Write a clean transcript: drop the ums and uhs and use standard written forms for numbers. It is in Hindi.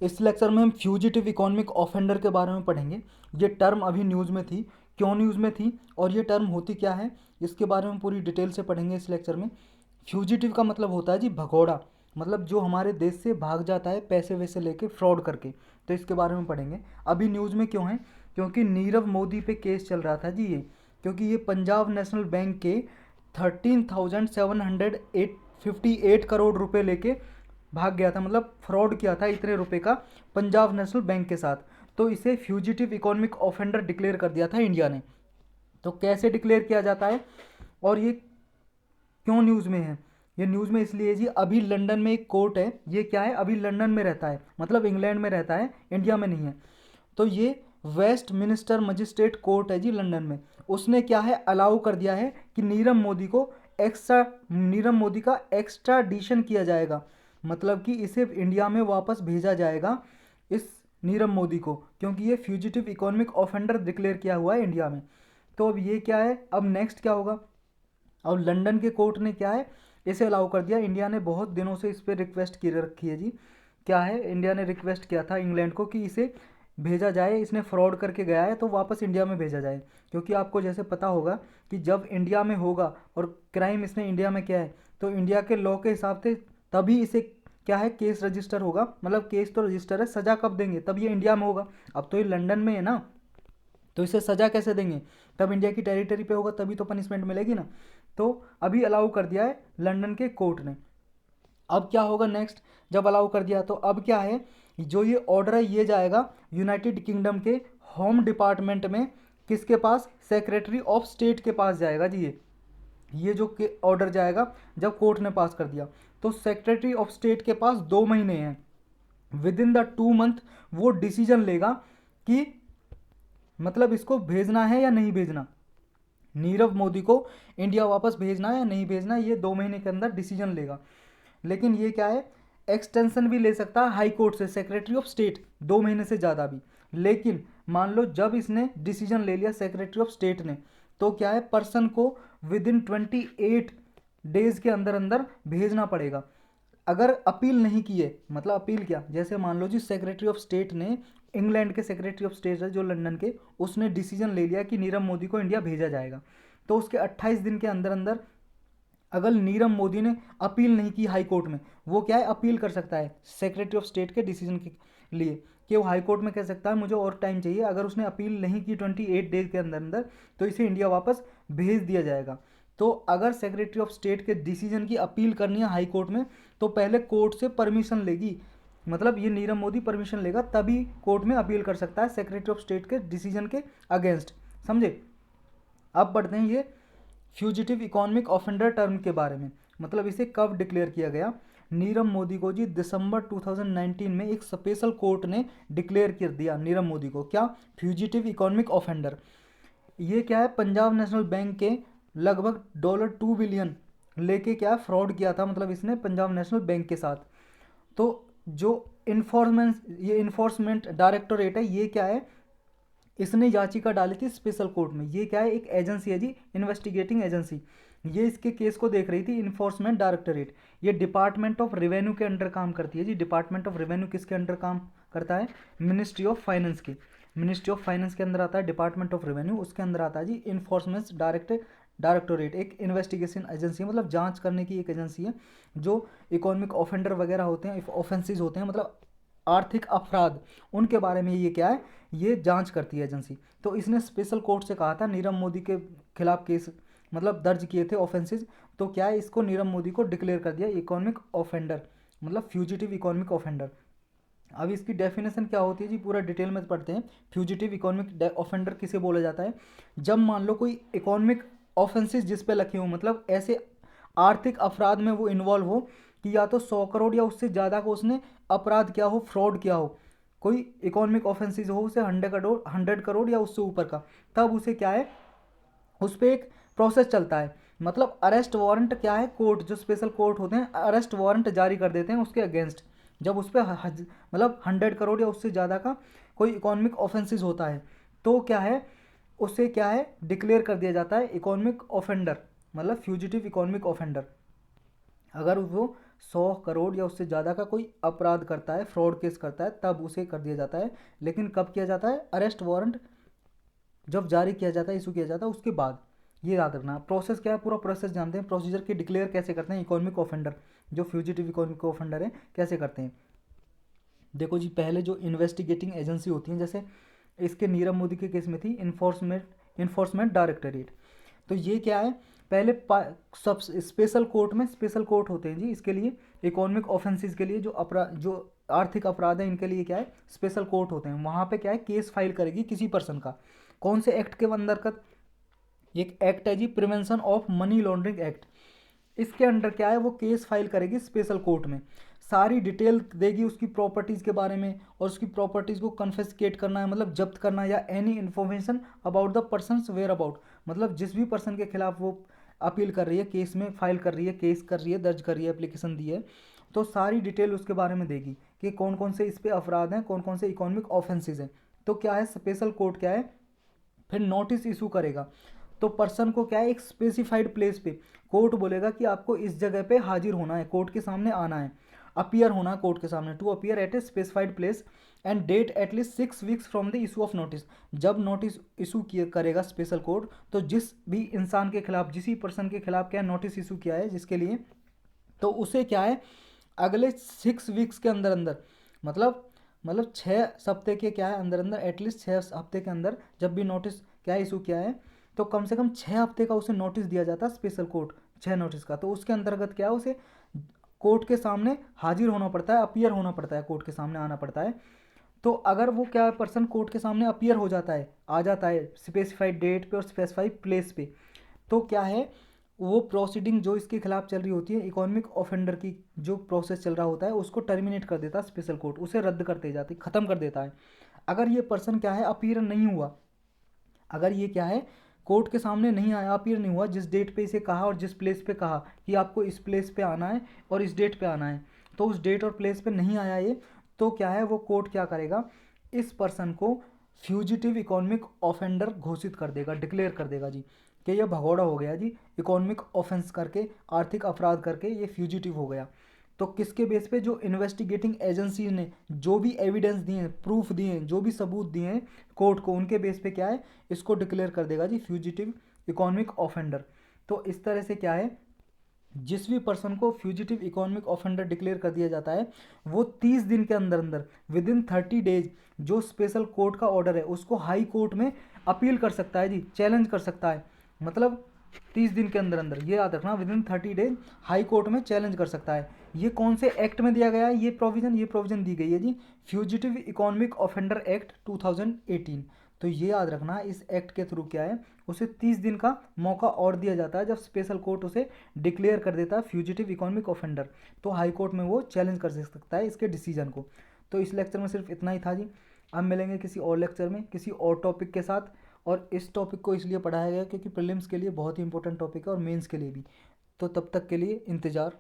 इस लेक्चर में हम फ्यूजिटिव इकोनॉमिक ऑफेंडर के बारे में पढ़ेंगे। ये टर्म अभी न्यूज़ में थी, क्यों न्यूज़ में थी और ये टर्म होती क्या है, इसके बारे में पूरी डिटेल से पढ़ेंगे इस लेक्चर में। फ्यूजिटिव का मतलब होता है जी भगोड़ा, मतलब जो हमारे देश से भाग जाता है पैसे वैसे लेके फ्रॉड करके, तो इसके बारे में पढ़ेंगे। अभी न्यूज़ में क्यों है, क्योंकि नीरव मोदी पे केस चल रहा था जी ये, क्योंकि ये पंजाब नेशनल बैंक के 13,758 करोड़ रुपए लेके भाग गया था, मतलब फ्रॉड किया था इतने रुपए का पंजाब नेशनल बैंक के साथ। तो इसे फ्यूजिटिव इकोनॉमिक ऑफेंडर डिक्लेयर कर दिया था इंडिया ने। तो कैसे डिक्लेयर किया जाता है और ये क्यों न्यूज़ में है, ये न्यूज़ में इसलिए जी अभी लंदन में एक कोर्ट है, ये क्या है अभी लंदन में रहता है, मतलब इंग्लैंड में रहता है, इंडिया में नहीं है। तो ये वेस्ट मिनिस्टर मजिस्ट्रेट कोर्ट है जी लंदन में, उसने क्या है अलाउ कर दिया है कि नीरव मोदी का एक्स्ट्राडिशन किया जाएगा, मतलब कि इसे इंडिया में वापस भेजा जाएगा इस नीरव मोदी को, क्योंकि ये फ्यूजिटिव इकोनॉमिक ऑफेंडर डिक्लेयर किया हुआ है इंडिया में। तो अब ये क्या है, अब नेक्स्ट क्या होगा। और लंदन के कोर्ट ने क्या है इसे अलाउ कर दिया। इंडिया ने बहुत दिनों से इस पर रिक्वेस्ट की रखी है जी, क्या है इंडिया ने रिक्वेस्ट किया था इंग्लैंड को कि इसे भेजा जाए, इसने फ्रॉड करके गया है तो वापस इंडिया में भेजा जाए। क्योंकि आपको जैसे पता होगा कि जब इंडिया में होगा और क्राइम इसने इंडिया में किया है, तो इंडिया के लॉ के हिसाब से तभी इसे क्या है केस रजिस्टर होगा, मतलब केस तो रजिस्टर है, सज़ा कब देंगे, तब ये इंडिया में होगा। अब तो ये लंदन में है ना, तो इसे सज़ा कैसे देंगे, तब इंडिया की टेरिटरी पे होगा तभी तो पनिशमेंट मिलेगी ना। तो अभी अलाउ कर दिया है लंदन के कोर्ट ने। अब क्या होगा नेक्स्ट, जब अलाउ कर दिया तो अब क्या है, जो ये ऑर्डर है ये जाएगा यूनाइटेड किंगडम के होम डिपार्टमेंट में, किसके पास, सेक्रेटरी ऑफ स्टेट के पास जाएगा जी ये जो ऑर्डर जाएगा जब कोर्ट ने पास कर दिया, तो सेक्रेटरी ऑफ स्टेट के पास 2 महीने हैं, विद इन द 2 मंथ वो डिसीजन लेगा कि मतलब इसको भेजना है या नहीं भेजना, नीरव मोदी को इंडिया वापस भेजना है या नहीं भेजना, ये 2 महीने के अंदर डिसीजन लेगा। लेकिन ये क्या है, एक्सटेंशन भी ले सकता है हाई कोर्ट से सेक्रेटरी ऑफ स्टेट, 2 महीने से ज़्यादा भी। लेकिन मान लो जब इसने डिसीजन ले लिया सेक्रेटरी ऑफ स्टेट ने, तो क्या है पर्सन को विद इन 28 डेज के अंदर अंदर भेजना पड़ेगा। अगर अपील नहीं किए, मतलब अपील क्या, जैसे मान लो जी सेक्रेटरी ऑफ स्टेट ने, इंग्लैंड के सेक्रेटरी ऑफ स्टेट है जो लंदन के, उसने डिसीजन ले लिया कि नीरव मोदी को इंडिया भेजा जाएगा, तो उसके 28 दिन के अंदर अंदर अगर नीरव मोदी ने अपील नहीं की हाई कोर्ट में, वो क्या है अपील कर सकता है सेक्रेटरी ऑफ स्टेट के डिसीजन के लिए, कि वो हाई कोर्ट में कह सकता है मुझे और टाइम चाहिए। अगर उसने अपील नहीं की 28 डेज के अंदर अंदर, तो इसे इंडिया वापस भेज दिया जाएगा। तो अगर सेक्रेटरी ऑफ स्टेट के डिसीजन की अपील करनी है हाई कोर्ट में, तो पहले कोर्ट से परमिशन लेगी, मतलब ये नीरव मोदी परमिशन लेगा तभी कोर्ट में अपील कर सकता है सेक्रेटरी ऑफ स्टेट के डिसीजन के अगेंस्ट, समझे। अब बढ़ते हैं ये फ्यूजिटिव इकोनॉमिक ऑफेंडर टर्म के बारे में, मतलब इसे कब डिक्लेयर किया गया। नीरव मोदी को जी दिसंबर 2019 में एक स्पेशल कोर्ट ने डिक्लेयर कर दिया नीरव मोदी को, क्या, फ्यूजिटिव इकोनॉमिक ऑफेंडर। ये क्या है, पंजाब नेशनल बैंक के लगभग $2 बिलियन लेके क्या फ्रॉड किया था, मतलब इसने पंजाब नेशनल बैंक के साथ। तो जो इन्फोर्समेंट डायरेक्टोरेट है ये क्या है, इसने याचिका डाली थी स्पेशल कोर्ट में। ये क्या है, एक एजेंसी है जी, इन्वेस्टिगेटिंग एजेंसी, ये इसके केस को देख रही थी इन्फोर्समेंट डायरेक्टोरेट। ये डिपार्टमेंट ऑफ रेवेन्यू के अंडर काम करती है जी। डिपार्टमेंट ऑफ रेवेन्यू किसके अंडर काम करता है, मिनिस्ट्री ऑफ फाइनेंस के, मिनिस्ट्री ऑफ फाइनेंस के अंदर आता है डिपार्टमेंट ऑफ रेवेन्यू, उसके अंदर आता है जी इन्फोर्समेंट डायरेक्टोरेट, एक इन्वेस्टिगेशन एजेंसी है, मतलब जांच करने की एक एजेंसी है। जो इकोनॉमिक ऑफेंडर वगैरह होते हैं, ऑफेंसेस होते हैं, मतलब आर्थिक अपराध, उनके बारे में ये क्या है, ये जांच करती है एजेंसी। तो इसने स्पेशल कोर्ट से कहा था नीरव मोदी के खिलाफ केस मतलब दर्ज किए थे ऑफेंसेस, तो क्या है इसको नीरव मोदी को डिक्लेयर कर दिया इकोनॉमिक ऑफेंडर, मतलब फ्यूजिटिव इकोनॉमिक ऑफेंडर। अब इसकी डेफिनेशन क्या होती है जी, पूरा डिटेल में पढ़ते हैं। फ्यूजिटिव इकोनॉमिक ऑफेंडर किसे बोला जाता है, जब मान लो कोई इकोनॉमिक ऑफेंसेस जिस पे लिखे हो, मतलब ऐसे आर्थिक अपराध में वो इन्वॉल्व हो कि या तो 100 करोड़ या उससे ज़्यादा को उसने अपराध किया हो, फ्रॉड किया हो, कोई इकोनॉमिक ऑफेंसेस हो उसे 100 करोड़ या उससे ऊपर का, तब उसे क्या है उस पर एक प्रोसेस चलता है, मतलब अरेस्ट वारंट क्या है, कोर्ट जो स्पेशल कोर्ट होते हैं अरेस्ट वारंट जारी कर देते हैं उसके अगेंस्ट, जब उस पर मतलब 100 करोड़ या उससे ज़्यादा का कोई इकोनॉमिक ऑफेंसेस होता है, तो क्या है उससे क्या है डिक्लेयर कर दिया जाता है इकोनॉमिक ऑफेंडर, मतलब फ्यूजिटिव इकोनॉमिक ऑफेंडर। अगर वो 100 करोड़ या उससे ज़्यादा का कोई अपराध करता है, फ्रॉड केस करता है, तब उसे कर दिया जाता है। लेकिन कब किया जाता है? अरेस्ट वारंट जब जारी किया जाता है, इशू किया जाता है, उसके बाद। ये याद रखना। प्रोसेस क्या है, पूरा प्रोसेस जानते हैं। प्रोसीजर की डिक्लेयर कैसे करते हैं इकोनॉमिक ऑफेंडर, जो फ्यूजिटिव इकोनॉमिक ऑफेंडर है, कैसे करते हैं। देखो जी, पहले जो इन्वेस्टिगेटिंग एजेंसी होती है, जैसे इसके नीरव मोदी के केस में थी इन्फोर्समेंट डायरेक्टरेट। तो ये क्या है, पहले सब स्पेशल कोर्ट में, स्पेशल कोर्ट होते हैं जी इसके लिए, इकोनॉमिक ऑफेंसेस के लिए, जो आर्थिक अपराध है इनके लिए क्या है, स्पेशल कोर्ट होते हैं। वहाँ पे क्या है, केस फाइल करेगी किसी पर्सन का। कौन से एक्ट के अंतर्गत? एक एक्ट है जी, prevention of money laundering act. इसके अंडर क्या है, वो केस फाइल करेगी स्पेशल कोर्ट में। सारी डिटेल देगी उसकी प्रॉपर्टीज़ के बारे में, और उसकी प्रॉपर्टीज़ को कन्फिस्केट करना है, मतलब जब्त करना है, या any information about the person's whereabouts, मतलब जिस भी पर्सन के खिलाफ वो अपील कर रही है, केस में फाइल कर रही है, केस कर रही है, दर्ज कर रही है, एप्लीकेशन दी है, तो सारी डिटेल उसके बारे में देगी कि कौन कौन से इस पे अपराध हैं, कौन कौन से इकोनॉमिक ऑफेंसेस हैं। तो क्या है, स्पेशल कोर्ट क्या है, फिर नोटिस इशू करेगा। तो पर्सन को क्या है, एक स्पेसिफाइड प्लेस पे कोर्ट बोलेगा कि आपको इस जगह पे हाजिर होना है, कोर्ट के सामने आना है, अपीयर होना है कोर्ट के सामने, to appear at a specified place and date at least 6 weeks from the issue of notice. जब नोटिस इशू करेगा स्पेशल कोर्ट, तो जिस भी इंसान के खिलाफ, जिस पर्सन के खिलाफ क्या नोटिस इशू किया है जिसके लिए, तो उसे क्या है, अगले 6 वीक्स के अंदर अंदर, मतलब 6 हफ्ते के क्या है अंदर अंदर, एटलीस्ट 6 हफ्ते के अंदर जब भी नोटिस क्या इशू किया है, तो कम से कम 6 हफ्ते का उसे नोटिस दिया जाता है स्पेशल कोर्ट, 6 नोटिस का। तो उसके अंतर्गत क्या है, उसे कोर्ट के सामने हाजिर होना पड़ता है, अपीयर होना पड़ता है, कोर्ट के सामने आना पड़ता है। तो अगर वो क्या पर्सन कोर्ट के सामने अपीयर हो जाता है, आ जाता है स्पेसिफाइड डेट पे और स्पेसिफाइड प्लेस पे, तो क्या है, वो प्रोसीडिंग जो इसके खिलाफ चल रही होती है, इकोनॉमिक ऑफेंडर की जो प्रोसेस चल रहा होता है, उसको टर्मिनेट कर देता है स्पेशल कोर्ट, उसे रद्द कर दे जाती, ख़त्म कर देता है। अगर ये पर्सन क्या है, अपीयर नहीं हुआ, अगर ये क्या है, कोर्ट के सामने नहीं आया, अपीयर नहीं हुआ, जिस डेट पे इसे कहा और जिस प्लेस पे कहा कि आपको इस प्लेस पे आना है और इस डेट पे आना है, तो उस डेट और प्लेस पे नहीं आया ये, तो क्या है, वो कोर्ट क्या करेगा, इस पर्सन को फ्यूजिटिव इकोनॉमिक ऑफेंडर घोषित कर देगा, डिक्लेयर कर देगा जी, कि यह भगौड़ा हो गया जी, इकोनॉमिक ऑफेंस करके, आर्थिक अपराध करके ये फ्यूजिटिव हो गया। तो किसके बेस पे, जो इन्वेस्टिगेटिंग एजेंसी ने जो भी एविडेंस दिए हैं, प्रूफ दिए हैं, जो भी सबूत दिए हैं कोर्ट को, उनके बेस पे क्या है, इसको डिक्लेयर कर देगा जी फ्यूजिटिव इकोनॉमिक ऑफेंडर। तो इस तरह से क्या है, जिस भी पर्सन को फ्यूजिटिव इकोनॉमिक ऑफेंडर डिक्लेयर कर दिया जाता है, वो 30 दिन के अंदर अंदर, विद इन 30 डेज, जो स्पेशल कोर्ट का ऑर्डर है उसको हाई कोर्ट में अपील कर सकता है जी, चैलेंज कर सकता है। मतलब 30 दिन के अंदर अंदर, ये याद रखना, with in 30 days high court में चैलेंज कर सकता है। ये कौन से एक्ट में दिया गया है ये प्रोविजन दी गई है जी, फ्यूजिटिव इकोनॉमिक ऑफेंडर एक्ट 2018। तो ये याद रखना, इस एक्ट के थ्रू क्या है, उसे 30 दिन का मौका और दिया जाता है, जब स्पेशल कोर्ट उसे डिक्लेयर कर देता है फ्यूजिटिव इकोनॉमिक ऑफेंडर, तो हाई कोर्ट में वो चैलेंज कर सकता है इसके डिसीजन को। तो इस लेक्चर में सिर्फ इतना ही था जी। अब मिलेंगे किसी और लेक्चर में किसी और टॉपिक के साथ। और इस टॉपिक को इसलिए पढ़ाया गया क्योंकि प्रीलिम्स के लिए बहुत ही इंपॉर्टेंट टॉपिक है और मेंस के लिए भी। तो तब तक के लिए इंतज़ार।